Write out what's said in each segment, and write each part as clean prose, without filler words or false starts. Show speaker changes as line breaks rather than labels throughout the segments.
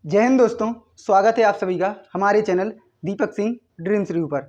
जय हिंद दोस्तों, स्वागत है आप सभी का हमारे channel Deepak Singh dreams review पर।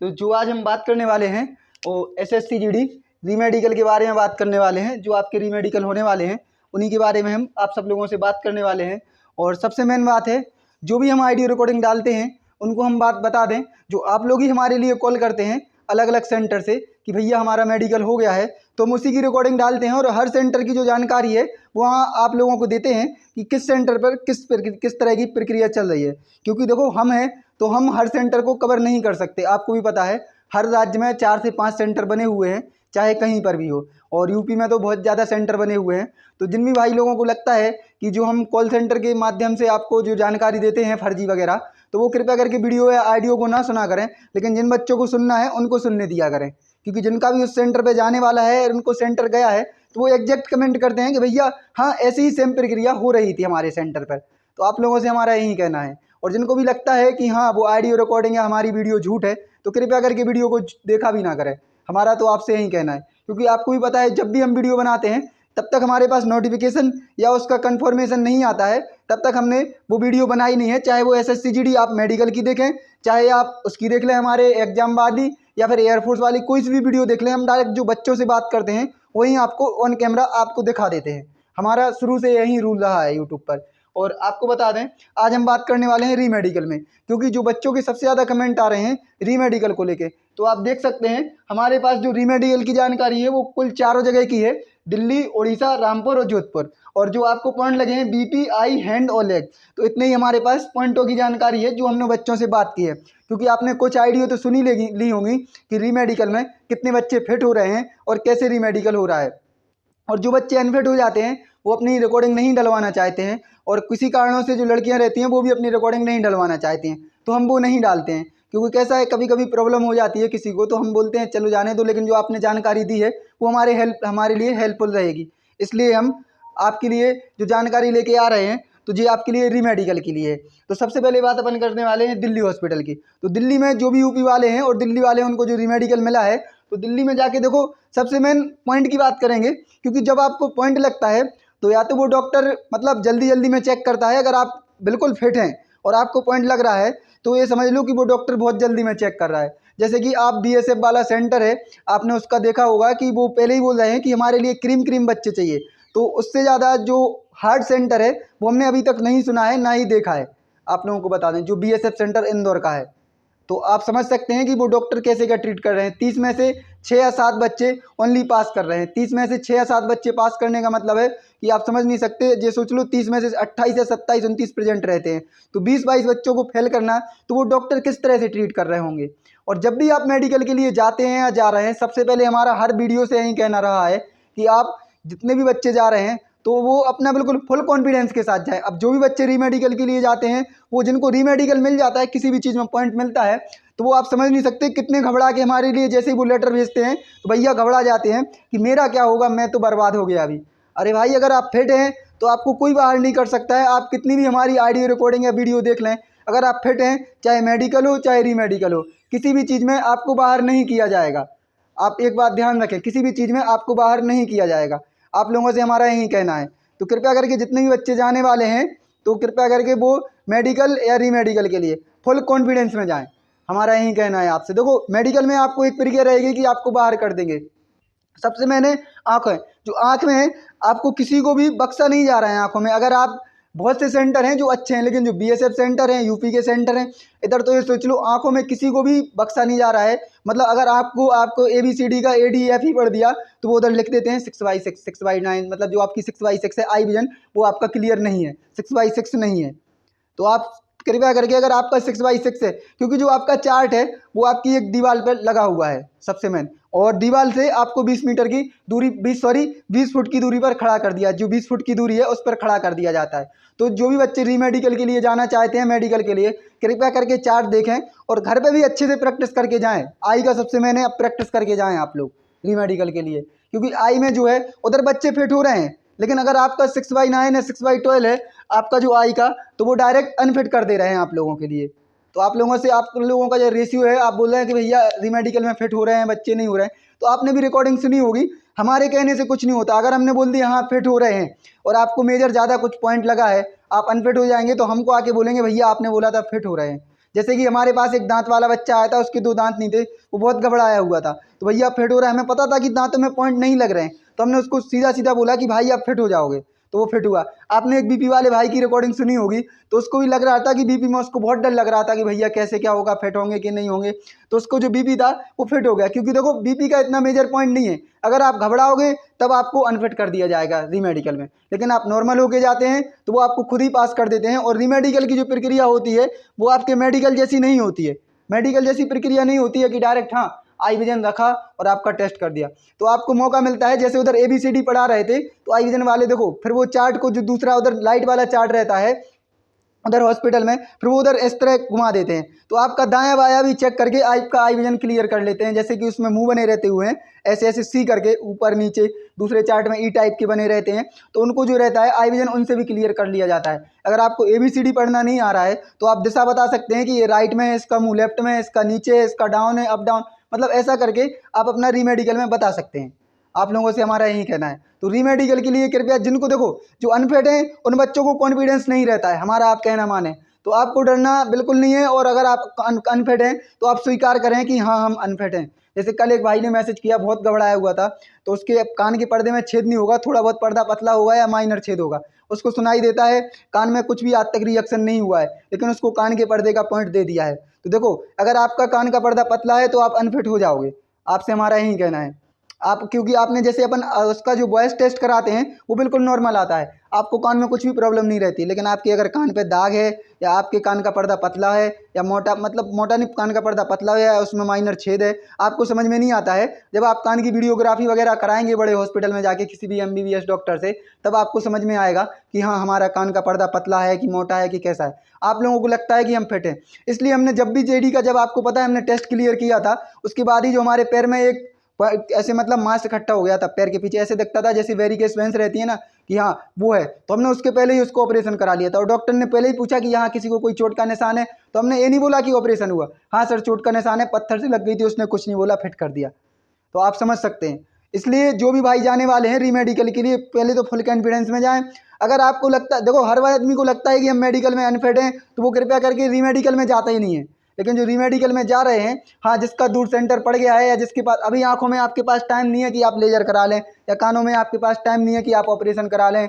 तो जो आज हम बात करने वाले हैं वो एसएससी जीडी रीमेडिकल के बारे में बात करने वाले हैं। जो आपके रीमेडिकल होने वाले हैं उन्हीं के बारे में हम आप सब लोगों से बात करने वाले हैं। और सबसे मेन बात है, जो भी हम ऑडियो रिकॉर्डिंग डालते हैं उनको हम बात बता दें। जो आप लोग ही हमारे लिए कॉल करते हैं अलग अलग सेंटर से कि भैया हमारा मेडिकल हो गया है, तो हम उसी की रिकॉर्डिंग डालते हैं और हर सेंटर की जो जानकारी है वहाँ आप लोगों को देते हैं कि किस सेंटर पर किस तरह की प्रक्रिया चल रही है। क्योंकि देखो, हम हैं तो हम हर सेंटर को कवर नहीं कर सकते। आपको भी पता है हर राज्य में 4 से 5 सेंटर बने हुए हैं, चाहे कहीं पर भी हो। और यूपी में तो बहुत ज़्यादा सेंटर बने हुए हैं। तो जिन भी भाई लोगों को लगता है कि जो हम कॉल सेंटर के माध्यम से आपको जो जानकारी देते हैं फर्जी वगैरह, तो वो कृपया करके वीडियो या ऑडियो को ना सुना करें। लेकिन जिन बच्चों को सुनना है उनको सुनने दिया करें, क्योंकि जिनका भी उस सेंटर पे जाने वाला है और उनको सेंटर गया है तो वो एग्जैक्ट कमेंट करते हैं कि भैया हाँ, ऐसी ही सेम प्रक्रिया हो रही थी हमारे सेंटर पर। तो आप लोगों से हमारा यही कहना है। और जिनको भी लगता है कि हाँ वो ऑडियो रिकॉर्डिंग या हमारी वीडियो झूठ है, तो कृपया करके वीडियो को देखा भी ना करें। हमारा तो आपसे यही कहना है, क्योंकि आपको भी पता है जब भी हम वीडियो बनाते हैं तब तक हमारे पास नोटिफिकेशन या उसका कंफर्मेशन नहीं आता है, तब तक हमने वो वीडियो बनाई नहीं है। चाहे वो एसएससी जीडी आप मेडिकल की देखें, चाहे आप उसकी देख लें हमारे एग्जाम वाली, या फिर एयरफोर्स वाली कोई सी भी वीडियो देख लें। हम डायरेक्ट जो बच्चों से बात करते हैं वही आपको ऑन कैमरा आपको दिखा देते हैं। हमारा शुरू से यही रूल रहा है यूट्यूब पर। और आपको बता दें, आज हम बात करने वाले हैं रीमेडिकल में, क्योंकि जो बच्चों के सबसे ज़्यादा कमेंट आ रहे हैं रीमेडिकल को लेके। तो आप देख सकते हैं हमारे पास जो रीमेडिकल की जानकारी है वो कुल 4 जगह की है: दिल्ली, उड़ीसा, रामपुर और जोधपुर। और जो आपको पॉइंट लगे हैं बीपी, आई, हैंड और लेग, तो इतने ही हमारे पास पॉइंटों की जानकारी है जो हमने बच्चों से बात की है। क्योंकि आपने कुछ आइडिया तो सुनी ली होंगी कि रीमेडिकल में कितने बच्चे फिट हो रहे हैं और कैसे रीमेडिकल हो रहा है। और जो बच्चे अनफिट हो जाते हैं वो अपनी रिकॉर्डिंग नहीं डलवाना चाहते हैं, और किसी कारणों से जो लड़कियां रहती हैं वो भी अपनी रिकॉर्डिंग नहीं डलवाना चाहती हैं, तो हम वो नहीं डालते हैं। क्योंकि कैसा है, कभी कभी प्रॉब्लम हो जाती है किसी को, तो हम बोलते हैं चलो जाने दो, लेकिन जो आपने जानकारी दी है वो हमारे लिए हेल्पफुल रहेगी। इसलिए हम आपके लिए जो जानकारी लेके आ रहे हैं, तो ये आपके लिए रीमेडिकल के लिए है। तो सबसे पहले बात अपन करने वाले हैं दिल्ली हॉस्पिटल की। तो दिल्ली में जो भी यूपी वाले हैं और दिल्ली वाले हैं उनको जो रीमेडिकल मिला है, तो दिल्ली में जाके देखो, सबसे मेन पॉइंट की बात करेंगे। क्योंकि जब आपको पॉइंट लगता है तो या तो वो डॉक्टर मतलब जल्दी जल्दी में चेक करता है, अगर आप बिल्कुल फिट हैं और आपको पॉइंट लग रहा है तो ये समझ लो कि वो डॉक्टर बहुत जल्दी में चेक कर रहा है। जैसे कि आप बीएसएफ वाला सेंटर है, आपने उसका देखा होगा कि वो पहले ही बोल रहे हैं कि हमारे लिए क्रीम बच्चे चाहिए। तो उससे ज़्यादा जो हार्ट सेंटर है वो हमने अभी तक नहीं सुना है, ना ही देखा है। आप लोगों को बता दें, जो बीएसएफ सेंटर इंदौर का है, तो आप समझ सकते हैं कि वो डॉक्टर कैसे क्या ट्रीट कर रहे हैं। 30 में से 6 या 7 बच्चे ओनली पास कर रहे हैं। 30 में से 6 या 7 बच्चे पास करने का मतलब है कि आप समझ नहीं सकते। ये सोच लो 30 में से 28 या 27 29 प्रेजेंट रहते हैं, तो 20-22 बच्चों को फेल करना, तो वो डॉक्टर किस तरह से ट्रीट कर रहे होंगे। और जब भी आप मेडिकल के लिए जाते हैं या जा रहे हैं, सबसे पहले हमारा हर वीडियो से यही कहना रहा है कि आप जितने भी बच्चे जा रहे हैं तो वो अपना बिल्कुल फुल कॉन्फिडेंस के साथ जाए। अब जो भी बच्चे रीमेडिकल के लिए जाते हैं, वो जिनको रीमेडिकल मिल जाता है, किसी भी चीज़ में पॉइंट मिलता है, तो वो आप समझ नहीं सकते कितने घबरा के हमारे लिए जैसे ही वो लेटर भेजते हैं तो भैया घबरा जाते हैं कि मेरा क्या होगा, मैं तो बर्बाद हो गया अभी। अरे भाई, अगर आप फिट हैं तो आपको कोई बाहर नहीं कर सकता है। आप कितनी भी हमारी ऑडियो रिकॉर्डिंग या वीडियो देख लें, अगर आप फिट हैं, चाहे मेडिकल हो चाहे रीमेडिकल हो, किसी भी चीज़ में आपको बाहर नहीं किया जाएगा। आप एक बात ध्यान रखें, किसी भी चीज़ में आपको बाहर नहीं किया जाएगा। आप लोगों से हमारा यही कहना है। तो कृपया करके जितने भी बच्चे जाने वाले हैं, तो कृपया करके वो मेडिकल या रीमेडिकल के लिए फुल कॉन्फिडेंस में जाएं। हमारा यही कहना है आपसे। देखो, मेडिकल में आपको एक प्रक्रिया रहेगी कि आपको बाहर कर देंगे। सबसे मैंने आँख है, जो आँख में है, आपको किसी को भी बख्शा नहीं जा रहा है आँखों में। अगर आप बहुत से सेंटर हैं जो अच्छे हैं, लेकिन जो बीएसएफ सेंटर हैं, यूपी के सेंटर हैं, इधर तो ये सोच लो आँखों में किसी को भी बख्शा नहीं जा रहा है। मतलब अगर आपको ABCD का ADEFE पढ़ दिया तो वो उधर लिख देते हैं 6/6 6/9, मतलब जो आपकी 6/6 है आई विजन, वो आपका क्लियर नहीं है, 6/6 नहीं है। तो आप कृपया करके, अगर आपका 6/6 है, क्योंकि जो आपका चार्ट है वो आपकी एक दीवार पर लगा हुआ है सबसे मेन, और दीवार से आपको 20 मीटर की दूरी 20 फुट की दूरी पर खड़ा कर दिया। जो 20 फुट की दूरी है उस पर खड़ा कर दिया जाता है। तो जो भी बच्चे रीमेडिकल के लिए जाना चाहते हैं मेडिकल के लिए, कृपया करके चार्ट देखें और घर पे भी अच्छे से प्रैक्टिस करके जाएं। आई का सबसे मैंने अब प्रैक्टिस करके जाएं आप लोग रीमेडिकल के लिए, क्योंकि आई में जो है उधर बच्चे फिट हो रहे हैं, लेकिन अगर आपका 6/9 है 6/12 है आपका जो आई का, तो वो डायरेक्ट अनफिट कर दे रहे हैं आप लोगों के लिए। तो आप लोगों का जो रेशियो है, आप बोल रहे हैं कि भैया रीमेडिकल में फिट हो रहे हैं बच्चे, नहीं हो रहे हैं, तो आपने भी रिकॉर्डिंग सुनी होगी। हमारे कहने से कुछ नहीं होता। अगर हमने बोल दिया हाँ फिट हो रहे हैं और आपको मेजर ज़्यादा कुछ पॉइंट लगा है, आप अनफिट हो जाएंगे, तो हमको आके बोलेंगे भैया आपने बोला था फिट हो रहे हैं। जैसे कि हमारे पास एक दांत वाला बच्चा आया था, उसके 2 दांत नहीं थे, वो बहुत घबराया हुआ था, तो भैया फिट हो रहा है, हमें पता था कि दांतों में पॉइंट नहीं लग रहे हैं, तो हमने उसको सीधा सीधा बोला कि भाई आप फिट हो जाओगे, तो वो फिट हुआ। आपने एक बीपी वाले भाई की रिकॉर्डिंग सुनी होगी, तो उसको भी लग रहा था कि बीपी में उसको बहुत डर लग रहा था कि भैया कैसे क्या होगा, फिट होंगे कि नहीं होंगे, तो उसको जो बीपी था वो फिट हो गया। क्योंकि देखो बीपी का इतना मेजर पॉइंट नहीं है, अगर आप घबराओगे तब आपको अनफिट कर दिया जाएगा रीमेडिकल में, लेकिन आप नॉर्मल होके जाते हैं तो वो आपको खुद ही पास कर देते हैं। और रीमेडिकल की जो प्रक्रिया होती है वो आपके मेडिकल जैसी नहीं होती है। मेडिकल जैसी प्रक्रिया नहीं होती है कि डायरेक्ट हाँ आई विजन रखा और आपका टेस्ट कर दिया। तो आपको मौका मिलता है, जैसे उधर ABCD पढ़ा रहे थे, तो आई विजन वाले देखो फिर वो चार्ट को, जो दूसरा उधर लाइट वाला चार्ट रहता है उधर हॉस्पिटल में, फिर वो उधर इस तरह घुमा देते हैं, तो आपका दायां बायां भी चेक करके आपका आई विजन क्लियर कर लेते हैं। जैसे कि उसमें मुंह बने रहते हुए हैं ऐसे ऐसे सी करके, ऊपर नीचे, दूसरे चार्ट में ई टाइप के बने रहते हैं, तो उनको जो रहता है आई विजन उनसे भी क्लियर कर लिया जाता है। अगर आपको ABCD पढ़ना नहीं आ रहा है तो आप दिशा बता सकते हैं कि ये राइट में है, इसका मुंह लेफ्ट में है, इसका नीचे है, इसका डाउन है, अप डाउन, मतलब ऐसा करके आप अपना रीमेडिकल में बता सकते हैं। आप लोगों से हमारा यही कहना है। तो रीमेडिकल के लिए कृपया, जिनको देखो जो अनफिट हैं उन बच्चों को कॉन्फिडेंस नहीं रहता है, हमारा आप कहना माने, तो आपको डरना बिल्कुल नहीं है। और अगर आप अनफिट हैं तो आप स्वीकार करें कि हाँ हम अनफिट हैं। जैसे कल एक भाई ने मैसेज किया, बहुत घबराया हुआ था, तो उसके कान के पर्दे में छेद नहीं होगा, थोड़ा बहुत पर्दा पतला होगा या माइनर छेद होगा, उसको सुनाई देता है, कान में कुछ भी आज तक रिएक्शन नहीं हुआ है, लेकिन उसको कान के पर्दे का पॉइंट दे दिया है। तो देखो अगर आपका कान का पर्दा पतला है तो आप अनफिट हो जाओगे, आपसे हमारा यही कहना है। आप, क्योंकि आपने जैसे उसका जो वॉइस टेस्ट कराते हैं वो बिल्कुल नॉर्मल आता है, आपको कान में कुछ भी प्रॉब्लम नहीं रहती। लेकिन आपके अगर कान पे दाग है, या आपके कान का पर्दा पतला है, या मोटा, मतलब मोटा नहीं, कान का पर्दा पतला है या उसमें माइनर छेद है, आपको समझ में नहीं आता है। जब आप कान की वीडियोग्राफी वगैरह कराएंगे बड़े हॉस्पिटल में जाके किसी भी MBBS डॉक्टर से, तब आपको समझ में आएगा कि हाँ हमारा कान का पर्दा पतला है कि मोटा है कि कैसा है। आप लोगों को लगता है कि हम फिट हैं, इसलिए हमने जब भी JD का, जब आपको पता है हमने टेस्ट क्लियर किया था, उसके बाद ही जो हमारे पैर में एक ऐसे मतलब मांस इकट्ठा हो गया था, पैर के पीछे ऐसे दिखता था जैसे वेरिकेस वेंस रहती है ना, कि हाँ वो है, तो हमने उसके पहले ही उसको ऑपरेशन करा लिया था। और डॉक्टर ने पहले ही पूछा कि यहाँ किसी को कोई चोट का निशान है, तो हमने ये नहीं बोला कि ऑपरेशन हुआ, हाँ सर चोट का निशान है, पत्थर से लग गई थी, उसने कुछ नहीं बोला, फिट कर दिया। तो आप समझ सकते हैं। इसलिए जो भी भाई जाने वाले हैं रीमेडिकल के लिए, पहले तो फुल कॉन्फिडेंस में जाएं। अगर आपको लगता है, देखो हर आदमी को लगता है कि हम मेडिकल में अनफिट हैं, तो वो कृपया करके रीमेडिकल में जाता ही नहीं है। लेकिन जो रीमेडिकल में जा रहे हैं, हाँ जिसका दूर सेंटर पड़ गया है, या जिसके पास अभी आंखों में आपके पास टाइम नहीं है कि आप लेजर करा लें, या कानों में आपके पास टाइम नहीं है कि आप ऑपरेशन करा लें,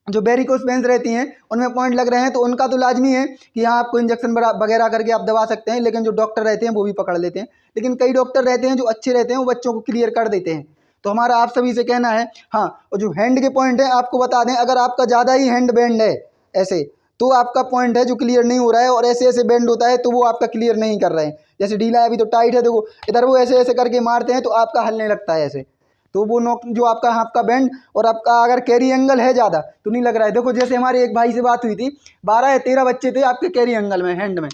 जो वेरिकोस वेंस रहती हैं उनमें पॉइंट लग रहे हैं, तो उनका तो लाजमी है कि हाँ आपको इंजेक्शन वगैरह करके आप दबा सकते हैं। लेकिन जो डॉक्टर रहते हैं वो भी पकड़ लेते हैं, लेकिन कई डॉक्टर रहते हैं जो अच्छे रहते हैं, वो बच्चों को क्लियर कर देते हैं। तो हमारा आप सभी से कहना है, हाँ और जो हैंड के पॉइंट है आपको बता दें, अगर आपका ज़्यादा ही हैंड बेंड है ऐसे, तो आपका पॉइंट है जो क्लियर नहीं हो रहा है, और ऐसे ऐसे बेंड होता है तो वो आपका क्लियर नहीं कर रहे हैं। जैसे ढीला है अभी तो टाइट है, देखो इधर वो ऐसे ऐसे करके मारते हैं तो आपका हलने लगता है ऐसे, तो वो नोक जो आपका हाथ का बेंड, और आपका अगर कैरी एंगल है ज़्यादा तो नहीं लग रहा है। देखो जैसे हमारे एक भाई से बात हुई थी, 12 या 13 बच्चे थे आपके कैरी एंगल में, हैंड में,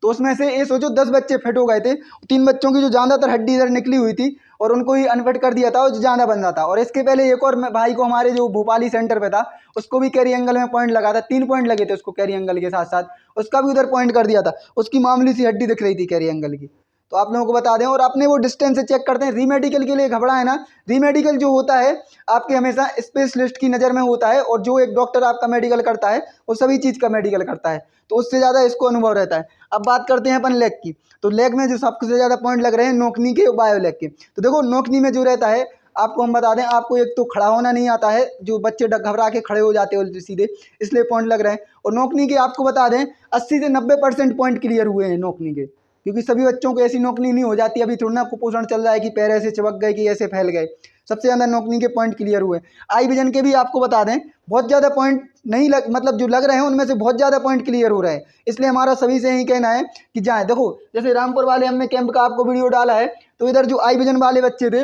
तो उसमें से ये सोचो 10 बच्चे फिट हो गए थे। 3 बच्चों की जो ज़्यादातर हड्डी इधर निकली हुई थी, और उनको ही अनफिट कर दिया था, और जो ज़्यादा बन रहा था। और इसके पहले एक और भाई को, हमारे जो भोपाली सेंटर पे था, उसको भी कैरी एंगल में पॉइंट लगा था, 3 पॉइंट लगे थे उसको कैरी एंगल के साथ साथ, उसका भी उधर पॉइंट कर दिया था, उसकी मामूली सी हड्डी दिख रही थी कैरी एंगल की। तो आप लोगों को बता दें, और अपने वो डिस्टेंस से चेक करते हैं। रीमेडिकल के लिए घबराए ना, रीमेडिकल जो होता है आपके हमेशा स्पेशलिस्ट की नज़र में होता है, और जो एक डॉक्टर आपका मेडिकल करता है वो सभी चीज़ का मेडिकल करता है, तो उससे ज़्यादा इसको अनुभव रहता है। अब बात करते हैं अपन लेग की, तो लेग में जो सबसे ज़्यादा पॉइंट लग रहे हैं नोकनी के, बायो लेग के। तो देखो नोकनी में जो रहता है, आपको हम बता दें, आपको एक तो खड़ा होना नहीं आता है, जो बच्चे घबरा के खड़े हो जाते हैं सीधे, इसलिए पॉइंट लग रहे हैं। और नोकनी के आपको बता दें 80 से 90% पॉइंट क्लियर हुए हैं नोकनी के, क्योंकि सभी बच्चों को ऐसी नोकनी नहीं हो जाती। अभी थोड़ा ना कुपोषण चल रहा है कि पैर ऐसे चिपक गए कि ऐसे फैल गए, सबसे ज़्यादा नोकनी के पॉइंट क्लियर हुए। आई विजन के भी आपको बता दें बहुत ज़्यादा पॉइंट नहीं मतलब जो लग रहे हैं उनमें से बहुत ज़्यादा पॉइंट क्लियर हो रहे हैं। इसलिए हमारा सभी से यही कहना है कि जाएँ। देखो जैसे रामपुर वाले हमने कैंप का आपको वीडियो डाला है, तो इधर जो आई विजन वाले बच्चे थे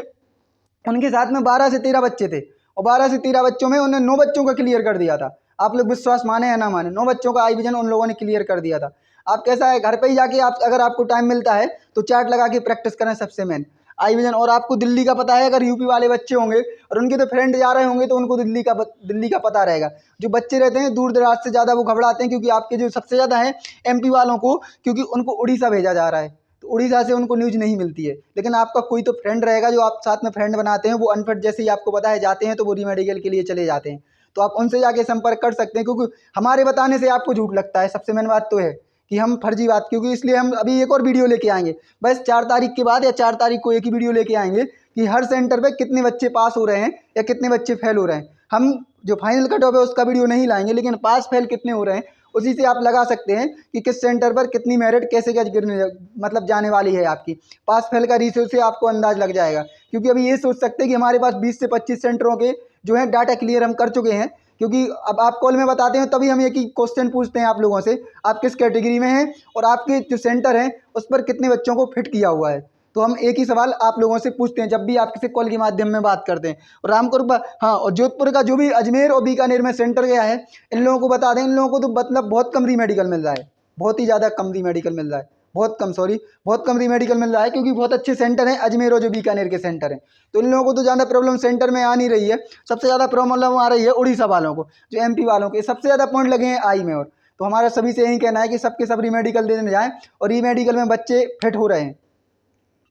उनके साथ में 12 से 13 बच्चे थे, और 12 से 13 बच्चों में उन्होंने 9 बच्चों का क्लियर कर दिया था। आप लोग विश्वास माने या ना माने, 9 बच्चों का आई विजन उन लोगों ने क्लियर कर दिया था। आप कैसा है, घर पे ही जाके आप, अगर आपको टाइम मिलता है तो चार्ट लगा के प्रैक्टिस करें, सबसे मेन। Eye vision. और आपको दिल्ली का पता है, अगर यूपी वाले बच्चे होंगे और उनके तो फ्रेंड जा रहे होंगे तो उनको दिल्ली का पता रहेगा। जो बच्चे रहते हैं दूर दराज से ज़्यादा वो घबराते हैं, क्योंकि आपके जो सबसे ज़्यादा है एमपी वालों को, क्योंकि उनको उड़ीसा भेजा जा रहा है, तो उड़ीसा से उनको न्यूज़ नहीं मिलती है। लेकिन आपका कोई तो फ्रेंड रहेगा जो आप साथ में फ्रेंड बनाते हैं, वो अनफिट जैसे ही आपको पता है जाते हैं तो वो रीमेडिकल के लिए चले जाते हैं। तो आप उनसे जाके संपर्क कर सकते हैं, क्योंकि हमारे बताने से आपको झूठ लगता है। सबसे मेन बात तो है कि हम फर्जी बात, क्योंकि इसलिए हम अभी एक और वीडियो लेके आएंगे, बस 4 तारीख के बाद या 4 तारीख को एक ही वीडियो लेके आएंगे कि हर सेंटर पे कितने बच्चे पास हो रहे हैं या कितने बच्चे फेल हो रहे हैं। हम जो फाइनल कट ऑफ है उसका वीडियो नहीं लाएंगे, लेकिन पास फेल कितने हो रहे हैं उसी से आप लगा सकते हैं कि किस सेंटर पर कितनी मेरिट कैसे क्या गिरने मतलब जाने वाली है। आपकी पास फेल का रेशियो से आपको अंदाज लग जाएगा, क्योंकि अभी ये सोच सकते हैं कि हमारे पास 20 से 25 सेंटरों के जो है डाटा क्लियर हम कर चुके हैं। क्योंकि अब आप कॉल में बताते हैं तभी हम एक ही क्वेश्चन पूछते हैं आप लोगों से, आप किस कैटेगरी में हैं और आपके जो सेंटर हैं उस पर कितने बच्चों को फिट किया हुआ है। तो हम एक ही सवाल आप लोगों से पूछते हैं जब भी आप किसी कॉल के माध्यम में बात करते हैं। और रामपुर हाँ, और जोधपुर का जो भी अजमेर और बीकानेर में सेंटर गया है, इन लोगों को बता दें, इन लोगों को तो मतलब बहुत कम रीमेडिकल मिल रहा है, बहुत ही ज़्यादा कम रीमेडिकल मिल रहा है, बहुत कम रीमेडिकल मिल रहा है, क्योंकि बहुत अच्छे सेंटर हैं अजमेर और जो बीकानेर के सेंटर हैं। तो इन लोगों को तो ज़्यादा प्रॉब्लम सेंटर में आ नहीं रही है। सबसे ज़्यादा प्रॉब्लम आ रही है उड़ीसा वालों को, जो एमपी वालों के सबसे ज़्यादा पॉइंट लगे हैं आई में। और तो हमारा सभी से यही कहना है कि सबके सब रीमेडिकल देने जाएँ, और रीमेडिकल में बच्चे फिट हो रहे हैं।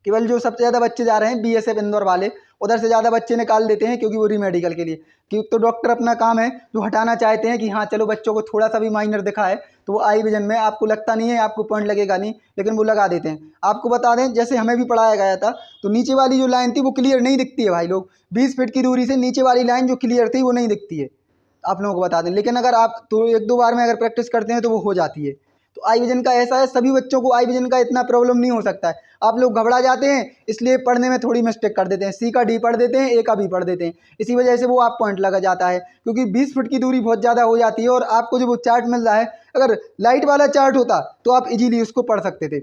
केवल जो सबसे ज़्यादा बच्चे जा रहे हैं बीएसएफ इंदौर वाले, उधर से ज़्यादा बच्चे निकाल देते हैं, क्योंकि वो रीमेडिकल के लिए, क्योंकि तो डॉक्टर अपना काम है जो हटाना चाहते हैं कि हाँ चलो बच्चों को थोड़ा सा भी माइनर दिखा है तो वो आई विजन में आपको लगता नहीं है, आपको पॉइंट लगेगा नहीं, लेकिन वो लगा देते हैं। आपको बता दें, जैसे हमें भी पढ़ाया गया था तो नीचे वाली जो लाइन थी वो क्लियर नहीं दिखती है भाई लोग, 20 फीट की दूरी से नीचे वाली लाइन जो क्लियर थी वो नहीं दिखती है, आप लोगों को बता दें। लेकिन अगर आप तो 1-2 बार में अगर प्रैक्टिस करते हैं तो वो हो जाती है। तो आई विजन का ऐसा है, सभी बच्चों को आई विजन का इतना प्रॉब्लम नहीं हो सकता है। आप लोग घबरा जाते हैं, इसलिए पढ़ने में थोड़ी मिस्टेक कर देते हैं, सी का डी पढ़ देते हैं, ए का बी पढ़ देते हैं, इसी वजह से वो आप पॉइंट लगा जाता है। क्योंकि 20 फीट की दूरी बहुत ज़्यादा हो जाती है, और आपको जो वो चार्ट मिल रहा है, अगर लाइट वाला चार्ट होता तो आप इजीली उसको पढ़ सकते थे।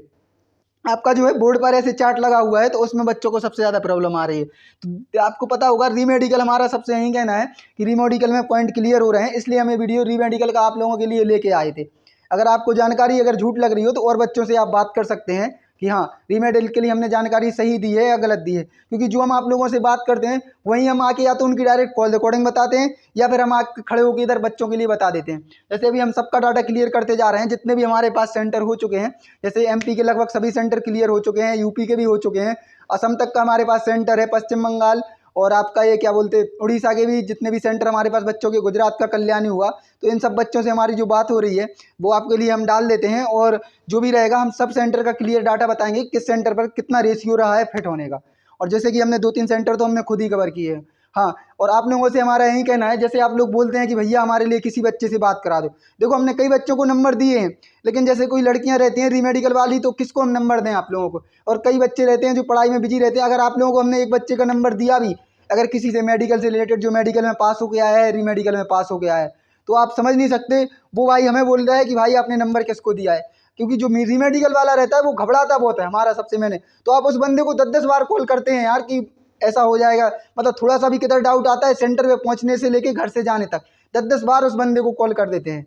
आपका जो है बोर्ड पर ऐसे चार्ट लगा हुआ है, तो उसमें बच्चों को सबसे ज़्यादा प्रॉब्लम आ रही है। तो आपको पता होगा रीमेडिकल, हमारा सबसे यही कहना है कि रीमेडिकल में पॉइंट क्लियर हो रहे हैं, इसलिए हमें वीडियो रीमेडिकल का आप लोगों के लिए लेके आए थे। अगर आपको जानकारी अगर झूठ लग रही हो तो और बच्चों से आप बात कर सकते हैं कि हाँ रीमेडिकल के लिए हमने जानकारी सही दी है या गलत दी है। क्योंकि जो हम आप लोगों से बात करते हैं वहीं हम आके या तो उनकी डायरेक्ट कॉल रिकॉर्डिंग बताते हैं, या फिर हम आके खड़े होकर इधर बच्चों के लिए बता देते हैं। जैसे अभी हम सबका डाटा क्लियर करते जा रहे हैं, जितने भी हमारे पास सेंटर हो चुके हैं, जैसे एमपी के लगभग सभी सेंटर क्लियर हो चुके हैं, यूपी के भी हो चुके हैं, असम तक का हमारे पास सेंटर है, पश्चिम बंगाल और आपका ये क्या बोलते उड़ीसा के भी जितने भी सेंटर हमारे पास बच्चों के, गुजरात का कल्याणी हुआ, तो इन सब बच्चों से हमारी जो बात हो रही है वो आपके लिए हम डाल देते हैं। और जो भी रहेगा हम सब सेंटर का क्लियर डाटा बताएंगे, किस सेंटर पर कितना रेशियो रहा है फिट होने का। और जैसे कि हमने 2-3 सेंटर तो हमने खुद ही कवर किए हैं। हाँ, और आप लोगों से हमारा यही कहना है, जैसे आप लोग बोलते हैं कि भैया हमारे लिए किसी बच्चे से बात करा दो, देखो हमने कई बच्चों को नंबर दिए हैं, लेकिन जैसे कोई लड़कियां रहती हैं रीमेडिकल वाली, तो किसको हम नंबर दें आप लोगों को। और कई बच्चे रहते हैं जो पढ़ाई में बिजी रहते हैं, अगर आप लोगों को हमने एक बच्चे का नंबर दिया भी, अगर किसी से मेडिकल से रिलेटेड जो मेडिकल में पास हो गया है, रीमेडिकल में पास हो गया है, तो आप समझ नहीं सकते वो भाई हमें बोल रहा है कि भाई आपने नंबर किसको दिया है। क्योंकि जो रीमेडिकल वाला रहता है वो घबराता बहुत है हमारा सबसे मैंने, तो आप उस बंदे को 10-10 बार कॉल करते हैं यार कि ऐसा हो जाएगा, मतलब थोड़ा सा भी किधर डाउट आता है सेंटर पे पहुंचने से लेके घर से जाने तक 10-10 बार उस बंदे को कॉल कर देते हैं।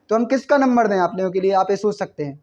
तो हम किसका नंबर दें आप लोगों के लिए, आप ये सोच सकते हैं।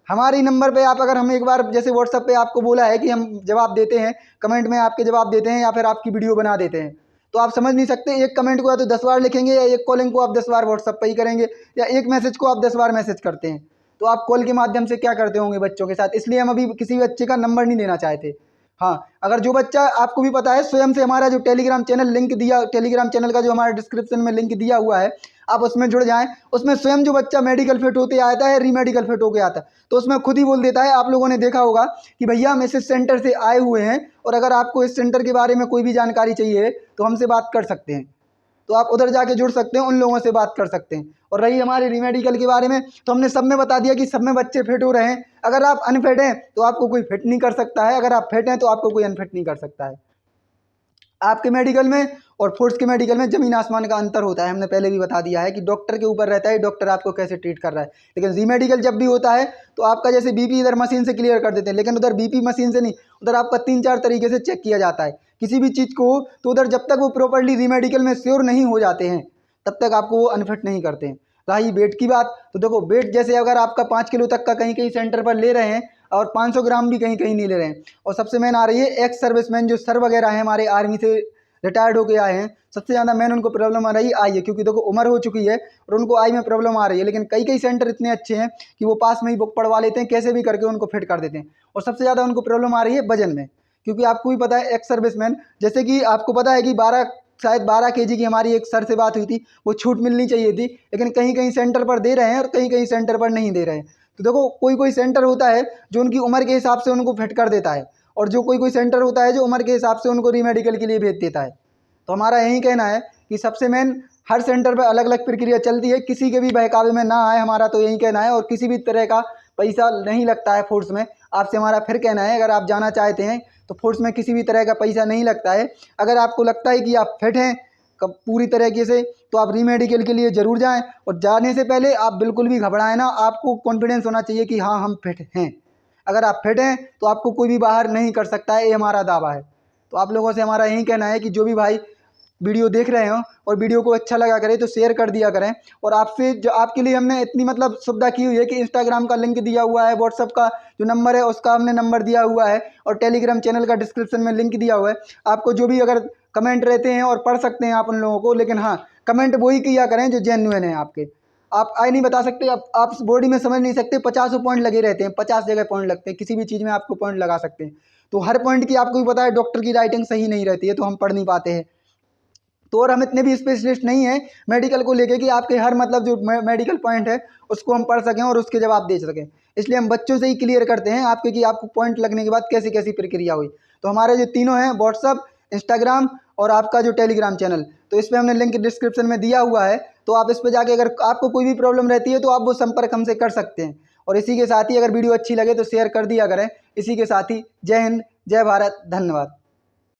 हमारे नंबर पे आप, अगर हम एक बार जैसे व्हाट्सएप पे आपको बोला है कि हम जवाब देते हैं, कमेंट में आपके जवाब देते हैं या फिर आपकी वीडियो बना देते हैं, तो आप समझ नहीं सकते एक कमेंट को या तो 10 बार लिखेंगे, या एक कॉलिंग को आप 10 बार व्हाट्सएप पे ही करेंगे, या एक मैसेज को आप 10 बार मैसेज करते हैं। तो आप कॉल के माध्यम से क्या करते होंगे बच्चों के साथ, इसलिए हम अभी किसी बच्चे का नंबर नहीं देना चाहते। हाँ, अगर जो बच्चा, आपको भी पता है स्वयं से हमारा जो टेलीग्राम चैनल लिंक दिया, टेलीग्राम चैनल का जो हमारा डिस्क्रिप्शन में लिंक दिया हुआ है, आप उसमें जुड़ जाएं। उसमें स्वयं जो बच्चा मेडिकल फिट होते आता है, रीमेडिकल फिट होके आता है, तो उसमें खुद ही बोल देता है। आप लोगों ने देखा होगा कि भैया हम इस सेंटर से आए हुए हैं, और अगर आपको इस सेंटर के बारे में कोई भी जानकारी चाहिए तो हमसे बात कर सकते हैं। तो आप उधर जाके जुड़ सकते हैं, उन लोगों से बात कर सकते हैं। और रही हमारे रीमेडिकल के बारे में, तो हमने सब में बता दिया कि सब में बच्चे फिट हो रहे हैं। अगर आप अनफिट हैं तो आपको कोई फिट नहीं कर सकता है, अगर आप फिट हैं तो आपको कोई अनफिट नहीं कर सकता है। आपके मेडिकल में और फोर्स के मेडिकल में ज़मीन आसमान का अंतर होता है, हमने पहले भी बता दिया है कि डॉक्टर के ऊपर रहता है डॉक्टर आपको कैसे ट्रीट कर रहा है। लेकिन रीमेडिकल जब भी होता है तो आपका जैसे बीपी इधर मशीन से क्लियर कर देते हैं, लेकिन उधर बीपी मशीन से नहीं, उधर आपका 3-4 तरीके से चेक किया जाता है किसी भी चीज़ को। तो उधर जब तक वो प्रॉपरली रीमेडिकल में श्योर नहीं हो जाते हैं तब तक आपको वो अनफिट नहीं करते हैं। रही वेट की बात, तो देखो वेट जैसे अगर आपका 5 किलो तक का कहीं कहीं सेंटर पर ले रहे हैं, और 500 ग्राम भी कहीं कहीं नहीं ले रहे हैं। और सबसे मेन आ रही है एक्स सर्विसमैन, जो सर वगैरह हैं हमारे आर्मी से रिटायर्ड होके आए हैं, सबसे ज़्यादा मेन उनको प्रॉब्लम आ रही है आई है, क्योंकि देखो उम्र हो चुकी है और उनको आई में प्रॉब्लम आ रही है। लेकिन कई कई सेंटर इतने अच्छे हैं कि वो पास में ही बुक पढ़वा लेते हैं, कैसे भी करके उनको फिट कर देते हैं। और सबसे ज़्यादा उनको प्रॉब्लम आ रही है वजन में, क्योंकि आपको भी पता है एक्स सर्विसमैन, जैसे कि आपको पता है कि 12 kg की हमारी एक सर से बात हुई थी, वो छूट मिलनी चाहिए थी, लेकिन कहीं कहीं सेंटर पर दे रहे हैं और कहीं कहीं सेंटर पर नहीं दे रहे हैं। तो देखो कोई कोई सेंटर होता है जो उनकी उम्र के हिसाब से उनको फिट कर देता है, और जो कोई कोई सेंटर होता है जो उम्र के हिसाब से उनको रीमेडिकल के लिए भेज देता है। तो हमारा यही कहना है कि सबसे मेन हर सेंटर पर अलग अलग प्रक्रिया चलती है, किसी के भी बहकावे में ना आए, हमारा तो यही कहना है। और किसी भी तरह का पैसा नहीं लगता है फोर्स में, आपसे हमारा फिर कहना है अगर आप जाना चाहते हैं तो फोर्स में किसी भी तरह का पैसा नहीं लगता है। अगर आपको लगता है कि आप फिट हैं पूरी तरीके से, तो आप रीमेडिकल के लिए ज़रूर जाएं। और जाने से पहले आप बिल्कुल भी घबराएं ना, आपको कॉन्फिडेंस होना चाहिए कि हाँ हम फिट हैं। अगर आप फिट हैं तो आपको कोई भी बाहर नहीं कर सकता है, ये हमारा दावा है। तो आप लोगों से हमारा यही कहना है कि जो भी भाई वीडियो देख रहे हो और वीडियो को अच्छा लगा करें तो शेयर कर दिया करें। और आपसे जो आपके लिए हमने इतनी मतलब सुविधा की हुई है कि इंस्टाग्राम का लिंक दिया हुआ है, व्हाट्सअप का जो नंबर है उसका हमने नंबर दिया हुआ है, और टेलीग्राम चैनल का डिस्क्रिप्शन में लिंक दिया हुआ है। आपको जो भी अगर कमेंट रहते हैं और पढ़ सकते हैं आप उन लोगों को, लेकिन हाँ कमेंट वही किया करें जो जेन्युइन है आपके। आप आए नहीं बता सकते, आप बॉडी में समझ नहीं सकते, 50 पॉइंट लगे रहते हैं, 50 जगह पॉइंट लगते हैं, किसी भी चीज़ में आपको पॉइंट लगा सकते हैं। तो हर पॉइंट की आपको भी पता है डॉक्टर की राइटिंग सही नहीं रहती है, तो हम पढ़ नहीं पाते हैं। तो और हम इतने भी स्पेशलिस्ट नहीं हैं मेडिकल को लेके कि आपके हर मतलब जो मेडिकल पॉइंट है उसको हम पढ़ सकें और उसके जवाब दे सकें। इसलिए हम बच्चों से ही क्लियर करते हैं आपके कि आपको पॉइंट लगने के बाद कैसी कैसी प्रक्रिया हुई। तो हमारे जो तीनों हैं व्हाट्सअप, इंस्टाग्राम और आपका जो टेलीग्राम चैनल, तो इस पर हमने लिंक डिस्क्रिप्शन में दिया हुआ है। तो आप इस पर जाके अगर आपको कोई भी प्रॉब्लम रहती है तो आप वो संपर्क हमसे कर सकते हैं। और इसी के साथ ही अगर वीडियो अच्छी लगे तो शेयर कर दिया करें। इसी के साथ ही जय हिंद, जय भारत, धन्यवाद।